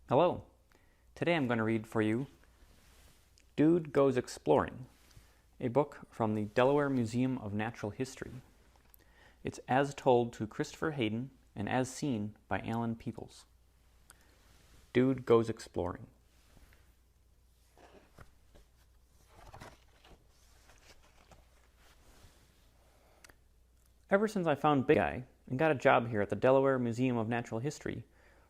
Hello. Today I'm going to read for you Dude Goes Exploring, a book from the Delaware Museum of Natural History. It's as told to Christopher Hayden and as seen by Alan Peoples. Dude Goes Exploring. Ever since I found Big Guy and got a job here at the Delaware Museum of Natural History,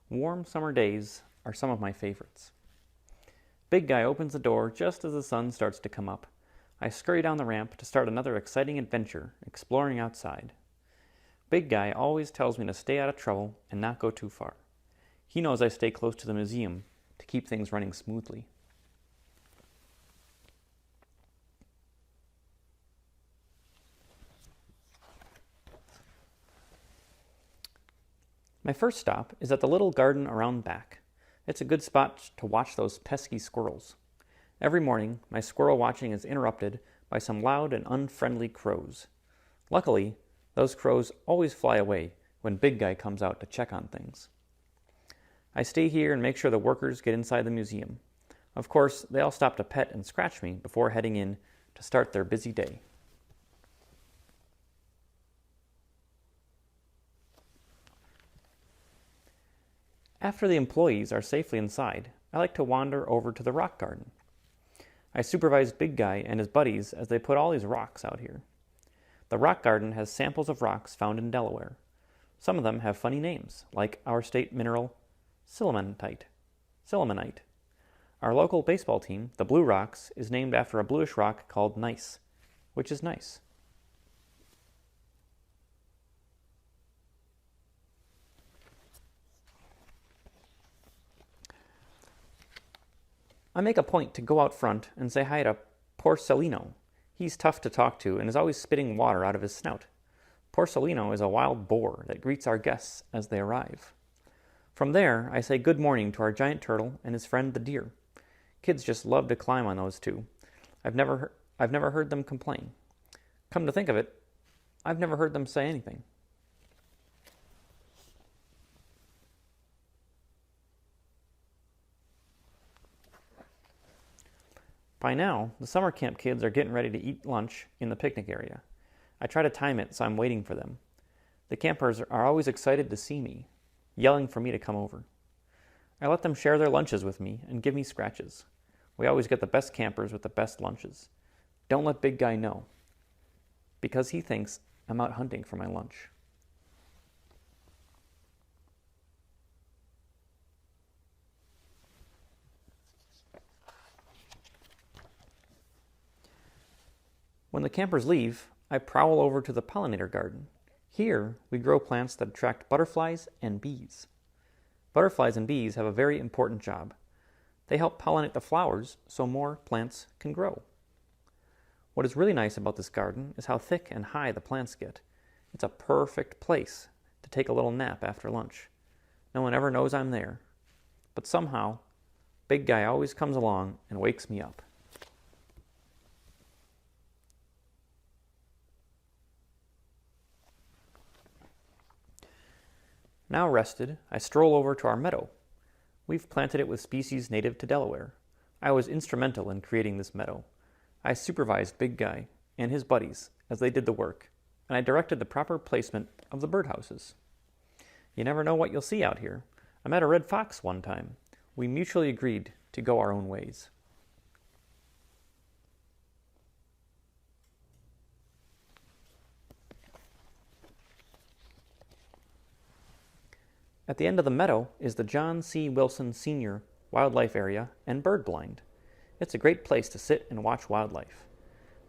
warm summer days are some of my favorites. Big Guy opens the door just as the sun starts to come up. I scurry down the ramp to start another exciting adventure, exploring outside. Big Guy always tells me to stay out of trouble and not go too far. He knows I stay close to the museum to keep things running smoothly. My first stop is at the little garden around back. It's a good spot to watch those pesky squirrels. Every morning, my squirrel watching is interrupted by some loud and unfriendly crows. Luckily, those crows always fly away when Big Guy comes out to check on things. I stay here and make sure the workers get inside the museum. Of course, they all stop to pet and scratch me before heading in to start their busy day. After the employees are safely inside, I like to wander over to the rock garden. I supervise Big Guy and his buddies as they put all these rocks out here. The rock garden has samples of rocks found in Delaware. Some of them have funny names, like our state mineral, silimanite. Our local baseball team, the Blue Rocks, is named after a bluish rock called gneiss, which is nice. I make a point to go out front and say hi to Porcelino. He's tough to talk to and is always spitting water out of his snout. Porcelino is a wild boar that greets our guests as they arrive. From there, I say good morning to our giant turtle and his friend the deer. Kids just love to climb on those two. I've never heard them complain. Come to think of it, I've never heard them say anything. By now, the summer camp kids are getting ready to eat lunch in the picnic area. I try to time it so I'm waiting for them. The campers are always excited to see me, yelling for me to come over. I let them share their lunches with me and give me scratches. We always get the best campers with the best lunches. Don't let Big Guy know, because he thinks I'm out hunting for my lunch. When the campers leave, I prowl over to the pollinator garden. Here, we grow plants that attract butterflies and bees. Butterflies and bees have a very important job. They help pollinate the flowers so more plants can grow. What is really nice about this garden is how thick and high the plants get. It's a perfect place to take a little nap after lunch. No one ever knows I'm there. But somehow, Big Guy always comes along and wakes me up. Now rested, I stroll over to our meadow. We've planted it with species native to Delaware. I was instrumental in creating this meadow. I supervised Big Guy and his buddies as they did the work, and I directed the proper placement of the birdhouses. You never know what you'll see out here. I met a red fox one time. We mutually agreed to go our own ways. At the end of the meadow is the John C. Wilson Sr. Wildlife Area and Bird Blind. It's a great place to sit and watch wildlife.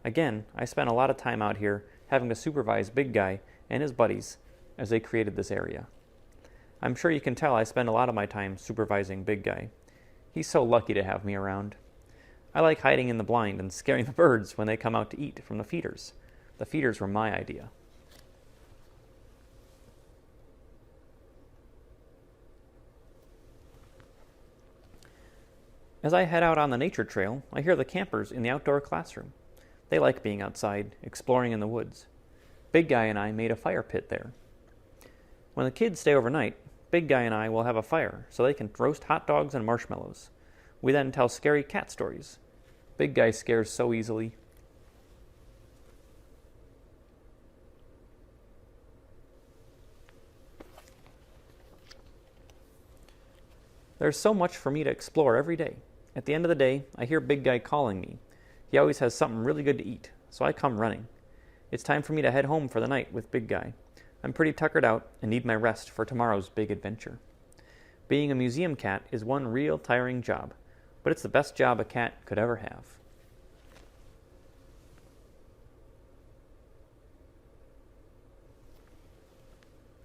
Again, I spent a lot of time out here having to supervise Big Guy and his buddies as they created this area. I'm sure you can tell I spend a lot of my time supervising Big Guy. He's so lucky to have me around. I like hiding in the blind and scaring the birds when they come out to eat from the feeders. The feeders were my idea. As I head out on the nature trail, I hear the campers in the outdoor classroom. They like being outside, exploring in the woods. Big Guy and I made a fire pit there. When the kids stay overnight, Big Guy and I will have a fire so they can roast hot dogs and marshmallows. We then tell scary cat stories. Big Guy scares so easily. There's so much for me to explore every day. At the end of the day, I hear Big Guy calling me. He always has something really good to eat, so I come running. It's time for me to head home for the night with Big Guy. I'm pretty tuckered out and need my rest for tomorrow's big adventure. Being a museum cat is one real tiring job, but it's the best job a cat could ever have.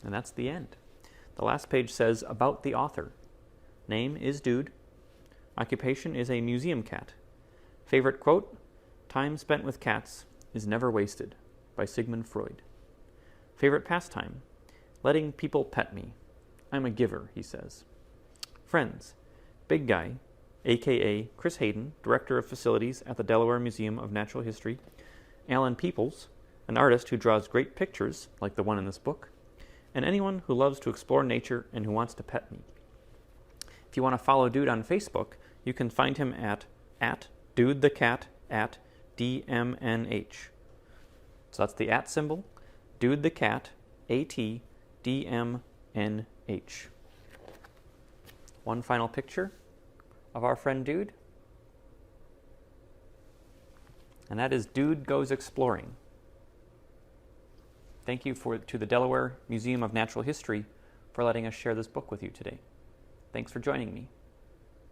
And that's the end. The last page says, about the author. Name is Dude. Occupation is a museum cat. Favorite quote, time spent with cats is never wasted, by Sigmund Freud. Favorite pastime, letting people pet me. I'm a giver, he says. Friends, Big Guy, a.k.a. Chris Hayden, Director of Facilities at the Delaware Museum of Natural History, Alan Peoples, an artist who draws great pictures, like the one in this book, and anyone who loves to explore nature and who wants to pet me. If you want to follow Dude on Facebook, you can find him at DudeTheCat at DMNH. So that's the @ symbol, DudeTheCat, ATDMNH. One final picture of our friend Dude. And that is Dude Goes Exploring. Thank you to the Delaware Museum of Natural History for letting us share this book with you today. Thanks for joining me.